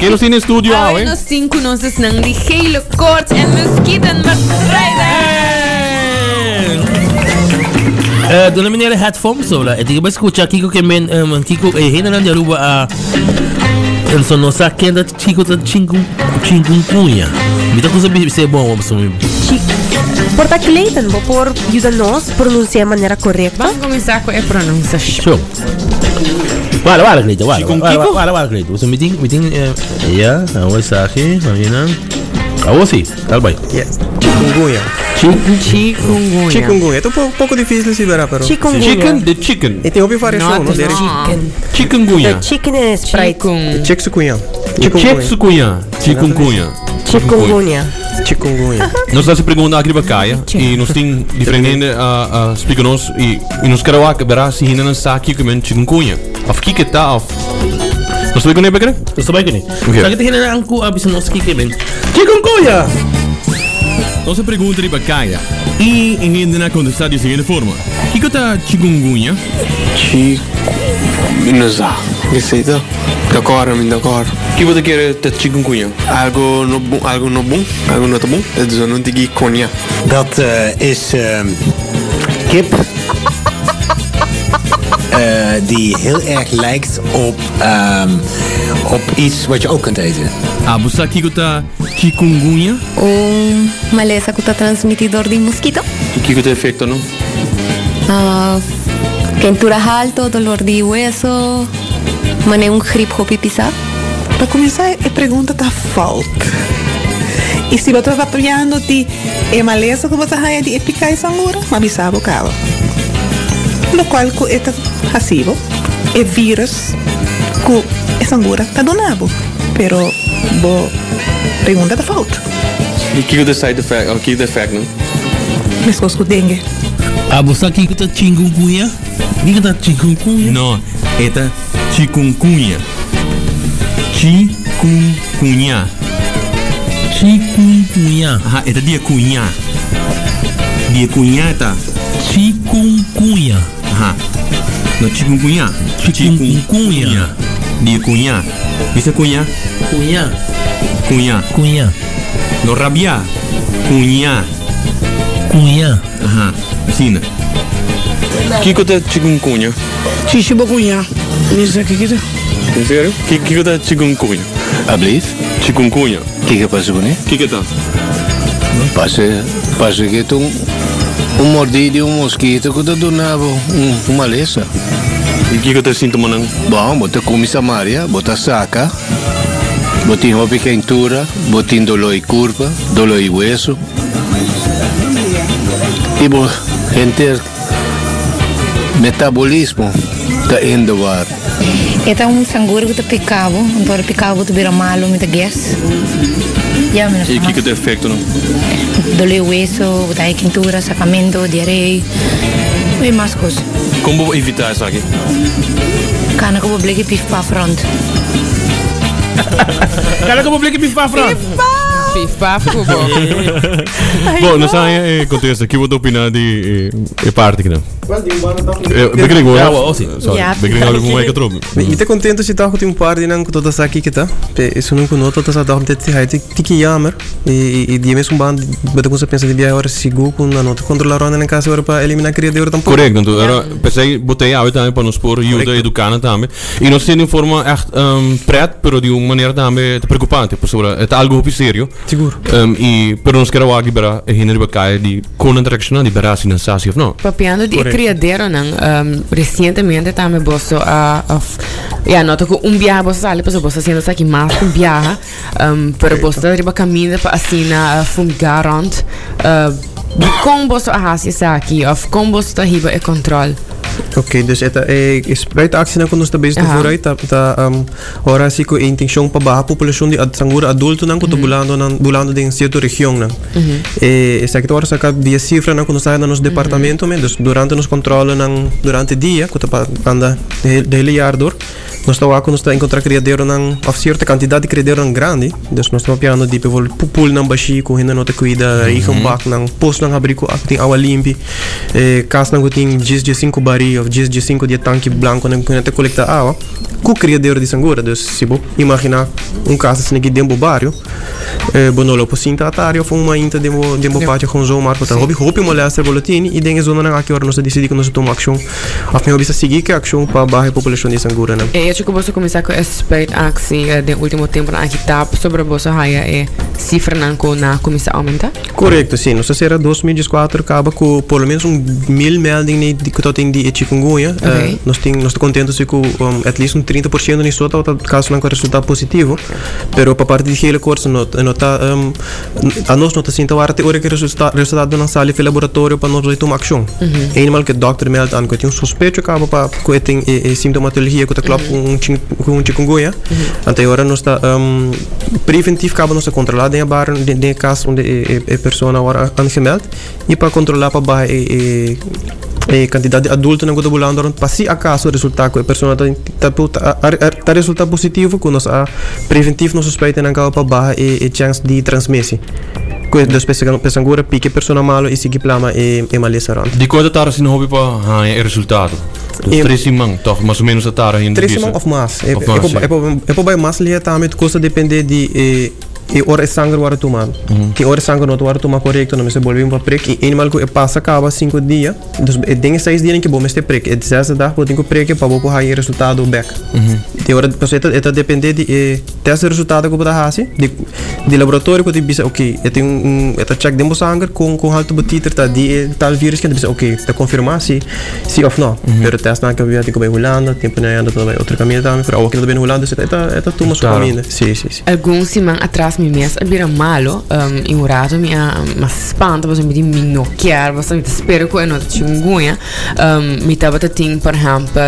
Que nos in studio Ah, hè? nos 5 nos is nang die gele koorts en muskieten met rijden. Dona meneer headphones sola. E digo escucha Kiko que men Kiko hina na jaruba a el sono sa kenda Kiko ta chingungunya. Mita cosa bi se bom vamos sumir. Porta Clayton, por ayudarnos a pronunciar de manera correcta. Vamos começar com a pronunciação. Show. Wala Clayton, wala Clayton. So meeting ya, awal sahi, mamina. Awo sim, calma. Chikungunya. Chikungunya. Chikungunya. É um pouco difícil de se ver, pero. Chicken, de chicken. E tem outra variação, não? Chikungunya. The chicken is Sprite. Chikungunya. Chikungunya. Chikungunya. Nós estamos perguntando aqui para Caia e nós temos diferentes explica-nos e nós queremos acabar se ainda não sabe que é chikungunya. Of que está of. Nós estamos com ele, Becre? Nós estamos com ele. Sabe que hina ang ku abis nos Kiko men. Chikungunya. Nós perguntamos aqui para Caia e ainda não contestar de seguinte forma. Que está chikungunya? Não sei. Receita. D'accord, d'accord. Que você quer ter chikungunya? Algo no bom, algo no bom, algo not bom. Het is een digi konja. Dat is kip. Die heel erg lijkt op iets wat je ook kunt eten. Ah, você que está chikungunya? Maleza que está transmitidor de mosquito. Que está efeito, não? Quentura alto, dolor de hueso, mané gripe hopi pisar. Para começar, a pergunta está falta. E se você está apoiando de maleza que você vai de epicar e sangura, mas sabe o calo. No qual é passivo, é vírus que é sangura está donado. Pero, bo pergunta está falta. E que é o side effect, o que é o effect, não? Mescos com dengue. Ah, você que está chikungunya? Que está chikungunya? Não, é chikungunya. Chikungunya. Chikungunya. Ah, é dia cunha. Dia cunha tá. Chikungunya. Ah. No chikungunya. Chikungunya. Dia cunha. Bisa cunha? Cunha. No rabia. Cunha. Aha. Sina. Que é chikungunya? Chichibugunya. Isso aqui que Em sério? Que é chikungunya? Alsjeblieft. Chikungunya. Kijk pas meneer. Que é tá? Passa que tu mordido de mosquito que está donado maleza. E que é sintoma não? Bom, bota comida Maria, bota saca, botin hopi quentura, botin dolor e curva, dolor e hueso. E bo, gente metabolismo está indo war. Esta sangura que está picado, então picado tu vira malo, me gas. Ya me. E que é efeito não? Dolor hueso, botar quentura, sacamento, diarreia e mais coisas. Como evitar isso aqui? Cana que eu vou blique pif para front. Cara que eu vou blique pif para front. Pif-paf, Bom, não sei contexto aqui, vou opinar de parte que não. Begrijp hoor. Ja, wel, sim. Sorry, begrijp alguma coisa que troco. E te contento se tá com um par de não toda essa aqui que tá. Isso não conoto toda essa dá te hai tiki jammer e die mesmo band bada com essa pensa de viajar seguro com na nota controlar na casa agora para eliminar criador tampouco. Correto, então era pensei botei out também para nos pôr ajuda educando também. E nós temos de forma echt pret, pero de uma maneira também preocupante, por sobre é algo sério. Seguro. E pero nós queremos aqui para hinder bakai de com interação de barasi na sensação of não. Papiando de criadero não recentemente também bosso nota que viaje bosso sale pues bosso haciendo aqui mais viaje pero bosso arriba caminha para assina fumigarant com bosso hace aqui of com bosso tá riba e controle. Ok, dus spread actie na quando está bezig vooruit ora assim com a intenção para baixar a população de sangura adulto não quando bulando de certa região não essa aqui agora saca dia cifra não quando sai no nosso departamento mas durante nos controla não durante dia quando anda de liardor nós estamos quando está encontrar criadeiro não a certa quantidade de criadeiro não grande dus nós estamos piano de pelo pupul não baixo ainda não te cuida e com bac não posto não abrir com tem água limpa casa não tem 10 5 baril of 5 dias tanque branco na que coleta água com criadeiro de sangura. Dus se você imaginar caso assim aqui dentro do bairro, bonolo por cinta atário foi uma inta dentro pátio com o mar portanto hobby molesta boletim e dentro zona na que hora nós decidimos que nós tomamos ação afinal bisa seguir que ação para barra população de sangura né. E acho que você começar com respeito a que de último tempo na que tá sobre a bolsa raia é cifra na começa a aumentar? Correto, sim. Não sei se era 2004 acaba com pelo menos 1000 meldingen de que tem de chikungunya. Nós estamos contentes com at least 30% nisso todo caso não com resultado positivo. Pero para parte de hele curso nota a nós nota sim então até hora que resultado não sai do laboratório para nós tomar ação. É animal que doctor melda an que tem suspeito acaba para que tem sintomatologia que tá claro com chikungunya. Até agora nós está preventivo acaba nós controlar em bar de caso onde a pessoa agora angemeld e para controlar para baixo a quantidade de adultos na gota para se acaso resultar que a pessoa tá resultado positivo com nós preventivo nós suspeita na causa para baixo e chance de transmissão. Das pessoas agora pique pessoa malo e seguir plama e maleza ran. De quanto tarde assim hobby para o resultado? 3 semanas, toch mais ou menos a tarde ainda. 3 semanas ou mais. É para mais liha também coisa depende de ora sangue ora tomar. Que ora sangue não ora tomar correto, não me se volve para prek e animal que passa acaba 5 dias, dus tem 6 dias que bom me este prek. É 6 dias para tem que prek para vou aí resultado back. De ora você está depende de teste resultado que para hasi de laboratório que te bisa ok, tem eta check demo sangue com alto titer tá de tal vírus que bisa ok, tá confirmar se ou não. Pero teste na que vai ter que vai Holanda, tempo na anda também outro caminho também, para o que não bem Holanda, eta toma sua caminho. Sim. Alguns semana atrás mi mes abira malo in un rato mi spanta per esempio di minocchiare bastante spero che non ci unguia mi tava ting per esempio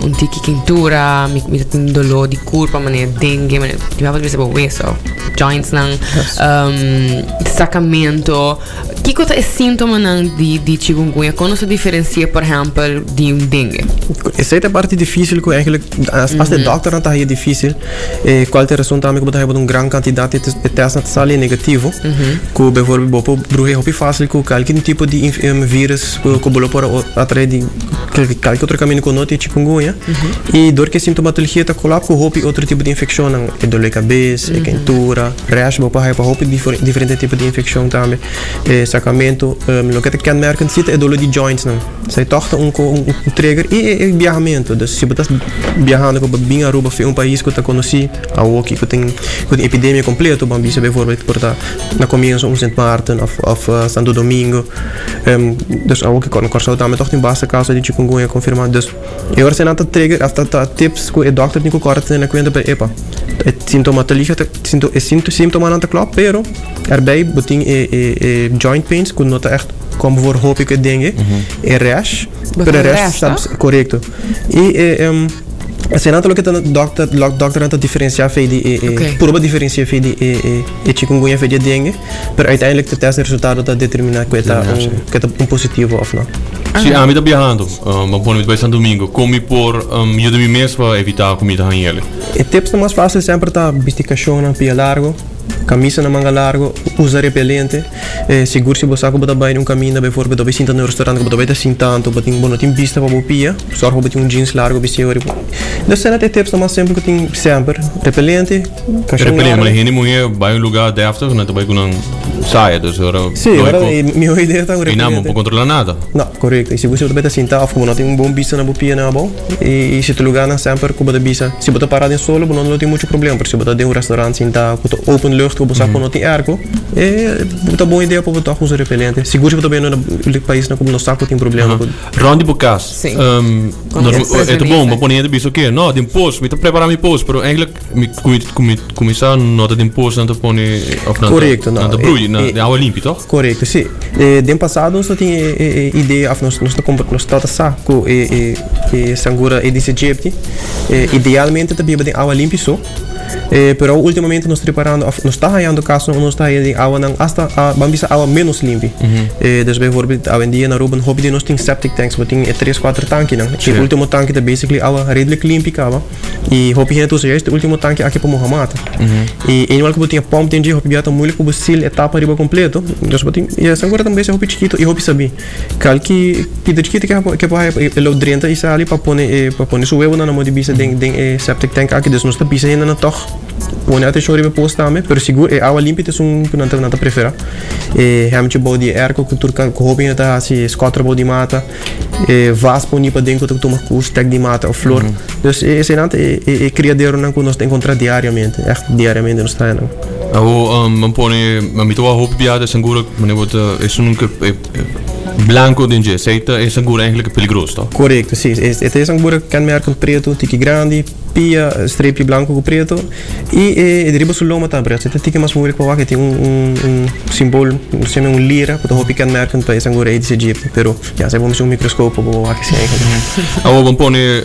un tiki kintura mi ting dolore di curva ma ne dengue ma ne ti va vedere questo joints nan staccamento che cosa è sintomo nan di chikungunya quando si differenzia per esempio di un dengue essa é a parte difícil que eigenlijk as de dokter não tá aí difícil qualquer razão também que botar uma grande quantidade de teste sale negativo que bijvoorbeeld bopo bruge hopi fácil que qualquer tipo de vírus que bolo para atrás de qualquer outro caminho que não tem chikungunya e dor que sintomatologia tá colap com hopi outro tipo de infecção é dor de cabeça é quentura rash bopo aí para hopi diferente tipo de infecção também sacamento lo que te kenmerken zit é dor de joints não sai tocht trigger e viajamento dus se botas viajando com bem Aruba foi país que tá conheci a que tem epidemia completa bom bisa bijvoorbeeld porta na comienzo Sint Maarten of Santo Domingo dus ook kan corso também toch in base caso de chikungunya confirmado dus e ora sen ata trigger after tips que o doctor nico corte na conta para epa sintomatologia symptoma não tá claro pero erbij boting joint pains que nota echt como voor hoop ik het dengue rash pero rash correcto e se não que doctor não diferenciar fei de prova diferenciar fei de chikungunya fei de dengue pero uiteindelijk de test resultado tá determinar que tá positivo ou não. Se a mim tá viajando, mas bom vai Santo Domingo, come por eu de mim mesmo para evitar a comida ranhele. E tips mais fácil sempre tá vesticação na pia largo. Camisa na manga largo, usa repelente, seguro se você acaba de caminho, bijvoorbeeld dove sinta no restaurante, que dove assim tanto, but tem bono tem vista para bopia, sorgo para um jeans largo, biciori. Dus zijn het tips maar sempre que tem sempre repelente, repelente, mas gente mulher vai lugar deftig, não vai com saia, dus ora. Sim, ora minha ideia tá repelente. E não pode controlar nada. Não, correto. E se você dove assim tá, como não tem bom vista na bopia na bom, e se tu lugar na sempre como de vista, se você parar em solo, não tem muito problema, porque se você tem restaurante sinta, open lucht que você não tem arco é uma boa ideia para botar com repelente seguro que também no país não como no saco tem problema Rondi Bocas é bom para poner isso aqui não de imposto me preparar meu posto pero eigenlijk começar nota de imposto não te põe correto não de brulho de água limpa toch correto sim de passado nós tem ideia nós está saco e sangura e desse jeito idealmente também tem água limpa só Pero ultimamente nos preparando, nos está hallando caso, nos está hallando agua hasta vamos a agua menos limpa. Dus bijvoorbeeld, hoje em dia na Ruben, hobby nós tem septic tanks, mas tem 3-4 tanques, não? O último tanque é basically agua redelijk limpa, cava. E hobby é tudo isso, o último tanque aqui para Mohamata. E em que botinha pompa tem dia, hobby já tá muito para sil etapa riba completo. Dus botinha, e essa agora também é hobby chiquito e hobby sabi. Calque pida chiquito que para ele o drenta isso ali para pôr sua huevo na mão de bisa den septic tank aqui, dus nós tá bisa ainda na torre. Pone atenção riba posto também, pero seguro é água limpa que não tá prefera. Realmente body erco que turca que hobby tá assim, escotra body mata, vas poni para dentro que toma curso tag de mata ou flor. Dus esse não é criadeiro não que nós encontra diariamente, diariamente nós tá não. Man pone, man mito a hobby biada seguro, man wordt is nunca blanco dinge, seita é seguro eigenlijk perigoso, tá? Correto, sim. Este é seguro que merca preto, tique grande, pia, strepe branco com preto e deriva sul loma também. Você tem que mais moeilijk para que tem símbolo, chama lira, para hobby kan merken para seguro é de Egipto, pero já se vamos microscópio para que se aí. Man pone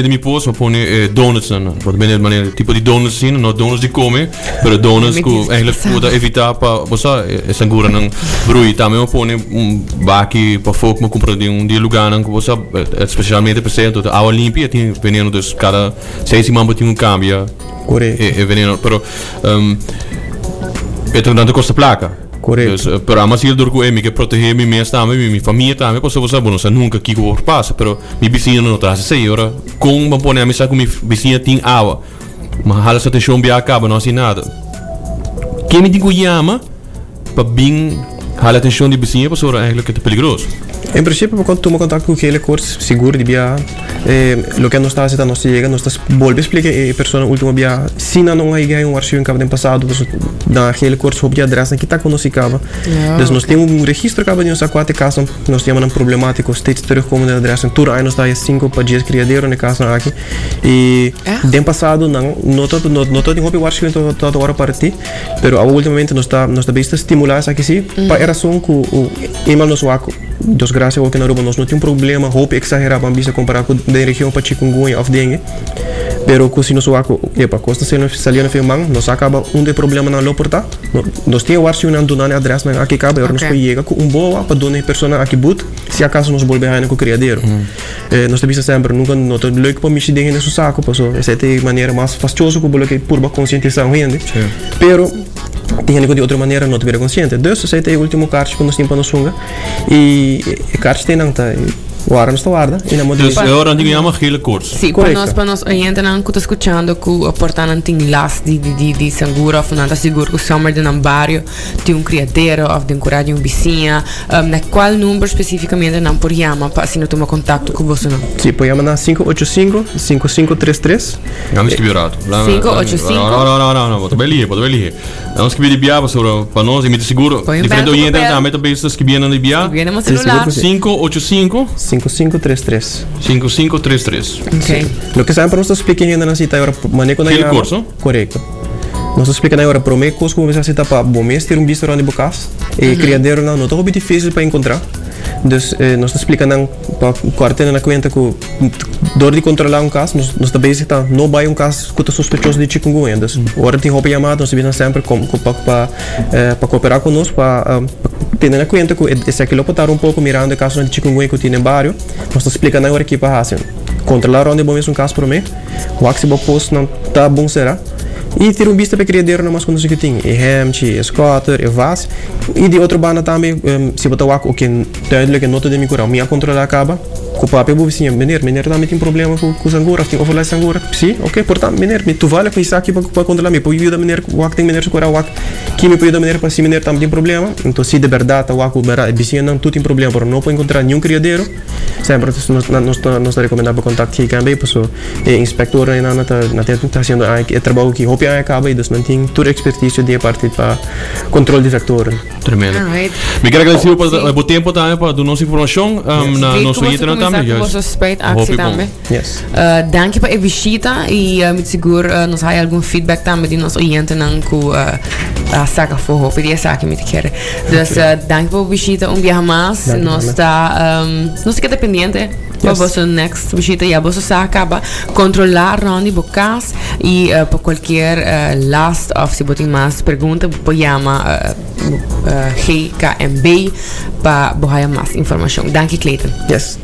de mi pos, man pone donuts na, wat ben manier tipo de donuts zien, não donuts de comer, pero donuts que eigenlijk para evitar para você seguro não brui, também man pone baki para fogo, man compra de lugar não que você especialmente para ser toda água limpa, tem veneno dus cada 6 mambo tem cambia. Correto. E veneno, pero tanto costa placa. Correto. Dus, pero mas eu dou que me proteger minha também, minha família também, porque você não nunca que por passa, pero minha vizinha não traz 6 horas, com man pone a missa com minha vizinha tem água. Mas hala sa atenção bem acaba, não assim nada. Quem me digo chama para bem hala atenção de vizinha, porque eigenlijk é perigoso. Em princípio, quando toma contato com aquele curso seguro de viagem, o que nós está fazendo, nós chega, nós está volve explicar a pessoa no último viagem, se não há ganho arquivo em cabo do passado, naquele curso houve adresse que está conosco, então nós temos registro cabo de nossa quatro casos, nós temos um problemático, state histórico como de adresse, tudo aí nós está 5 para 10 criadeiro na casa aqui, e do passado não todo houve arquivo toda hora para ti, pero ultimamente nós está visto estimular essa aqui sim, para a razão que o email nos waco desgraça ou que na Aruba nós não tem problema, roupa exagerada para bisa comparar com da região para chikungunya ou dengue, pero que se nós waco para costa saliendo filmang, nós acaba de problema na loporta, nós tem o arquivo na dona adresse na aqui cabe, nós chega com boa para dona persona aqui but, se acaso nós volver aí no criadeiro, nós temos sempre nunca não tô leuk para mexer dengue nesse saco, passou essa é a maneira mais fastidiosa que o que por ba conscientização gente, pero tinha de outra maneira não tiver consciente. Dus esse é o último carte que nós temos para nós sunga e carte tem não tá guarda nos guarda e na modelo. Dus agora digo chama aquele curso. Sim, para nós gente não que está escutando que o portando tem las de seguro ou não está seguro que o summer de um bairro tem criadeiro ou de encorajar vizinha, na qual número especificamente não por chama para assim não tomar contato com você não. Sim, pode chamar na 585-5533. Não me escrevi errado. 585. Não, pode ver. Não escrevi de biá para nós e me seguro. Diferente oriente também também está escrevendo de biá. Viene no celular. 5533. Ok. Lo que saben para nós explicar ainda na cita agora manejo na aquele curso. Correto. Nós explicamos agora para mim como você cita para bom mês ter bicho de bocas e criadeiro não tá muito difícil para encontrar. Dus nós explicando para quartena na conta que dor de controlar caso, nós também está não vai caso que está suspeitoso de chikungunya. Dus agora tem roupa chamada, nós vimos sempre para cooperar conosco para ter na conta que esse aqui lopotar pouco mirando o caso de chikungunya que tem no bairro. Nós explicando agora aqui para fazer controlar onde bom mesmo caso para mim. O axi posto não tá bom será. E ter vista para criadeiro não mais quando que tem hamchi, scotter, vas e de outro banda também se botar o que duidelijk nota de micro minha controlar acaba com o papel vizinho meneer também tem problema com sangura tem overlay sangura sim ok portanto meneer me tu vale com isso aqui para controlar me pode ajudar meneer o tem meneer se curar o que me pode ajudar meneer para se meneer também tem problema então se de verdade o vizinho não tu tem problema por não pode encontrar nenhum criadeiro sempre nós recomendamos contato aqui também pessoa inspector na tá fazendo trabalho que roupa acaba e das não tem toda a expertise de parte para controle de vector tremendo me quero agradecer por tempo também para dar nossa informação na nosso internet também suspeito aqui também danke para a visita e me seguro nos há algum feedback também de nosso cliente não que saca forro, pedir saca me quer. Dus dank por visita viaje mais. Nós está nós fica dependente. Para você next visita e a você acaba controlar onde bocas e por qualquer last of se botem mais pergunta pode chamar GKMB para botar mais informação. Danke Clayton. Yes.